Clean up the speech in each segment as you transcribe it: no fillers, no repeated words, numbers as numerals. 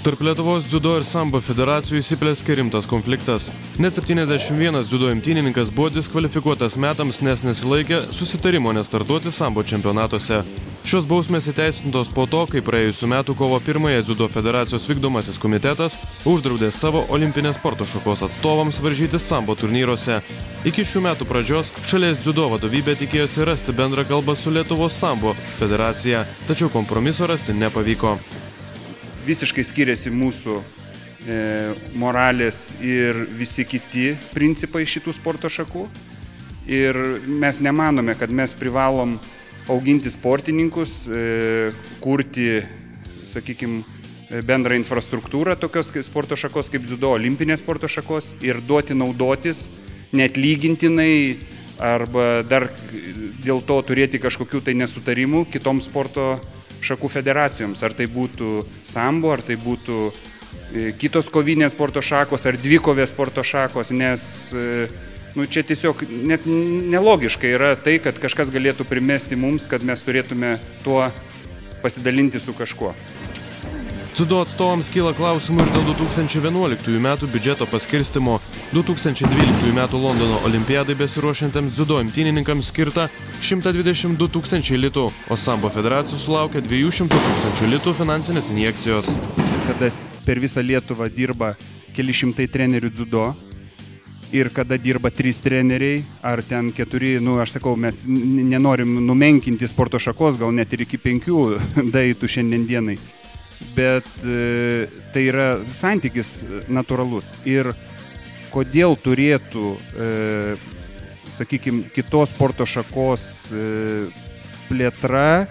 Tarp Lietuvos dziudo ir sambo federacijų įsiplieskė rimtas konfliktas. Net 71 dziudo imtynininkas buvo diskvalifikuotas metams, nes nesilaikė susitarimo nestartuoti sambo čempionatuose. Šios bausmės įteisintos po to, kai praėjusių metų kovo 1-ąją dziudo federacijos vykdomasis komitetas uždraudė savo olimpinės sporto šakos atstovams varžytis sambo turnyruose. Iki šių metų pradžios šalies dziudo vadovybė tikėjosi rasti bendrą kalbą su Lietuvos sambo federacija, tačiau kompromiso rasti nepavyko. Visiškai skiriasi mūsų moralės ir visi kiti principai šitų sporto šakų. Ir mes nemanome, kad mes privalom auginti sportininkus, kurti, sakykime, bendrą infrastruktūrą tokios sporto šakos kaip dziudo, olimpinės sporto šakos ir duoti naudotis neatlygintinai arba dar dėl to turėti kažkokių tai nesutarimų kitoms sporto šakų federacijoms. Ar tai būtų sambo, ar tai būtų kitos kovinės sporto šakos, ar dvikovės sporto šakos, nes čia tiesiog net nelogiška yra tai, kad kažkas galėtų primesti mums, kad mes turėtume tuo pasidalinti su kažkuo. Dziudo atstovams kyla klausimų ir dėl 2011 metų biudžeto paskirstimo 2012 metų Londono olimpiadai besiruošiantiems dziudo imtynininkams skirta 122 000 litų, o sambo federacijų sulaukė 200 000 litų finansinės injekcijos. Kada per visą Lietuvą dirba keli šimtai trenerių dziudo ir kada dirba 3 treneriai ar ten 4, aš sakau, mes nenorim numenkinti sporto šakos, gal net ir iki 5 daeitų šiandien dienai. Bet tai yra santykis natūralus. Ir kodėl turėtų, sakykime, kitos sporto šakos plėtra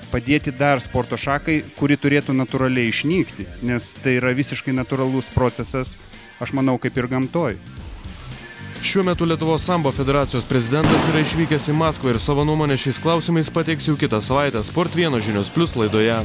padėti dar sporto šakai, kuri turėtų natūraliai išnykti, nes tai yra visiškai natūralus procesas, aš manau, kaip ir gamtoj. Šiuo metu Lietuvos sambo federacijos prezidentas yra išvykęs į Maskvą ir savo nuomonę šiais klausimais pateiks jau kitą savaitę Sport 1 Žinios Plius laidoje.